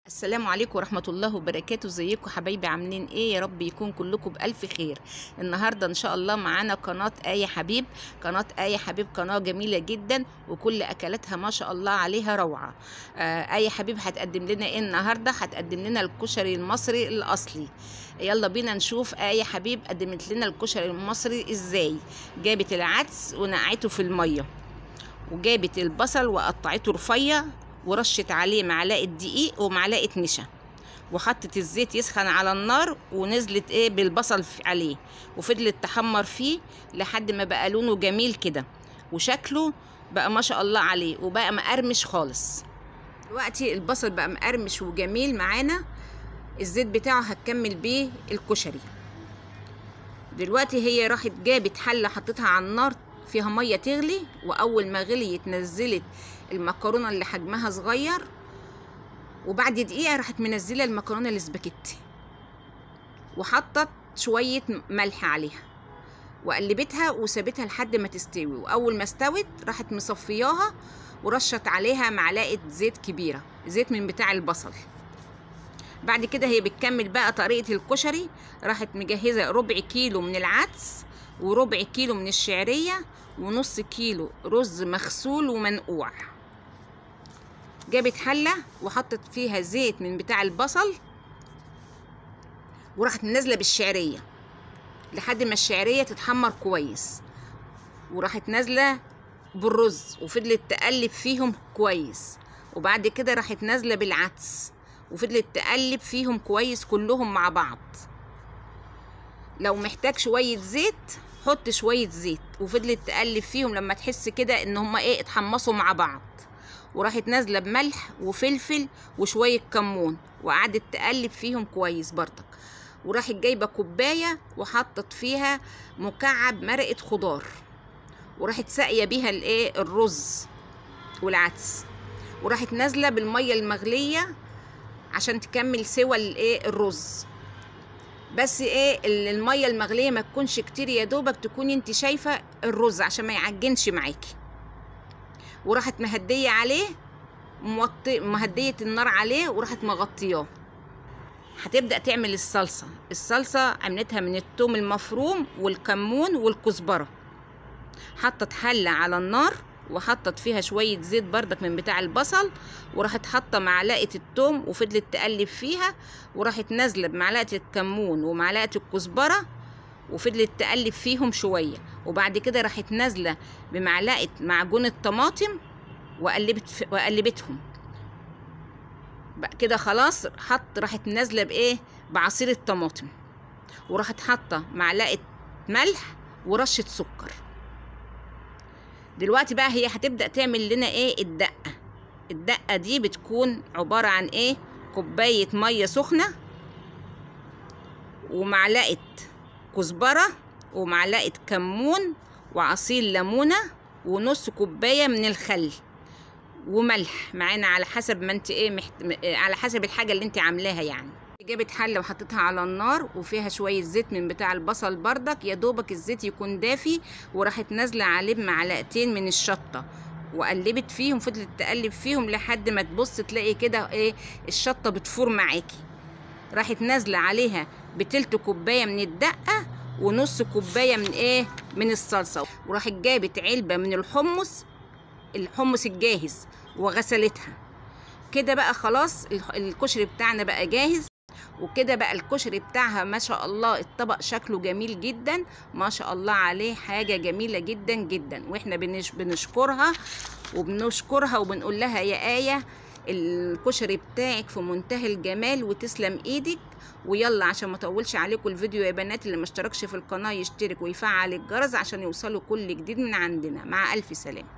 السلام عليكم ورحمة الله وبركاته. ازيكم حبايبي؟ عاملين ايه؟ يا رب يكون كلكم بألف خير. النهاردة ان شاء الله معانا قناة آية حبيب. قناة آية حبيب قناة جميلة جدا وكل اكلاتها ما شاء الله عليها روعة. آية حبيب هتقدم لنا ايه النهاردة؟ هتقدم لنا الكشري المصري الاصلي. يلا بينا نشوف آية حبيب قدمت لنا الكشري المصري ازاي. جابت العدس ونقعته في المية، وجابت البصل وقطعته رفيع، ورشت عليه معلقه دقيق ومعلقه نشا، وحطت الزيت يسخن على النار، ونزلت بالبصل عليه، وفضلت تحمر فيه لحد ما بقى لونه جميل كده، وشكله بقى ما شاء الله عليه، وبقى مقرمش خالص. دلوقتي البصل بقى مقرمش وجميل معانا. الزيت بتاعه هتكمل بيه الكشري. دلوقتي هي راحت جابت حله حطتها على النار فيها ميه تغلي، واول ما غليت نزلت المكرونه اللي حجمها صغير، وبعد دقيقه راحت منزله المكرونه الاسباجيتي، وحطت شويه ملح عليها وقلبتها وسابتها لحد ما تستوي. واول ما استوت راحت مصفياها ورشت عليها معلقه زيت كبيره، زيت من بتاع البصل. بعد كده هي بتكمل بقى طريقه الكشري. راحت مجهزه ربع كيلو من العدس، وربع كيلو من الشعريه، ونص كيلو رز مغسول ومنقوع. جابت حله وحطت فيها زيت من بتاع البصل، وراحت نازله بالشعريه لحد ما الشعريه تتحمر كويس، وراحت نازله بالرز وفضلت تقلب فيهم كويس. وبعد كده راحت نازله بالعدس وفضلت تقلب فيهم كويس كلهم مع بعض. لو محتاج شويه زيت حط شويه زيت، وفضلت تقلب فيهم لما تحس كده ان هما اتحمصوا مع بعض. وراحت نازله بملح وفلفل وشويه كمون، وقعدت تقلب فيهم كويس برضك. وراحت جايبه كوبايه وحطت فيها مكعب مرقه خضار، وراحت ساقيه بيها الرز والعدس، وراحت نازله بالميه المغليه عشان تكمل سوى الرز. بس الميه المغليه ما تكونش كتير، يا دوبك تكوني انت شايفه الرز عشان ما يعجنش معاكي. وراحت مهديه عليه، مهديه النار عليه، وراحت مغطياه. هتبدا تعمل الصلصه عملتها من الثوم المفروم والكمون والكزبره. حطت حله على النار وحطت فيها شويه زيت بردك من بتاع البصل، وراحت حاطه معلقه الثوم وفضلت تقلب فيها، وراحت نازله بمعلقه الكمون ومعلقه الكزبره وفضلت تقلب فيهم شويه. وبعد كده راحت نازله بمعلقه معجون الطماطم وقلبتهم بقى كده خلاص. راحت نازله بعصير الطماطم، وراحت حاطه معلقه ملح ورشه سكر. دلوقتي بقى هي هتبدأ تعمل لنا الدقة دي بتكون عبارة عن كوباية مية سخنة، ومعلقة كزبرة، ومعلقة كمون، وعصير ليمونة، ونص كوباية من الخل، وملح معانا على حسب ما انت على حسب الحاجة اللي انت عاملاها يعني. جابت حله وحطيتها على النار وفيها شويه زيت من بتاع البصل بردك، يا دوبك الزيت يكون دافي، وراحت نازله عليه بمعلقتين من الشطه وقلبت فيهم. فضلت تقلب فيهم لحد ما تبص تلاقي كده الشطه بتفور معاكي. راحت نازله عليها بتلت كوبايه من الدقه ونص كوبايه من الصلصه. وراحت جابت علبه من الحمص الجاهز وغسلتها. كده بقى خلاص الكشري بتاعنا بقى جاهز. وكده بقى الكشري بتاعها ما شاء الله الطبق شكله جميل جدا ما شاء الله عليه، حاجة جميلة جدا جدا. واحنا بنشكرها وبنقول لها يا آية الكشري بتاعك في منتهى الجمال وتسلم ايدك. ويلا عشان ما اطولش عليكم الفيديو يا بنات، اللي ما اشتركش في القناة يشترك ويفعل الجرس عشان يوصلوا كل جديد من عندنا. مع ألف سلامة.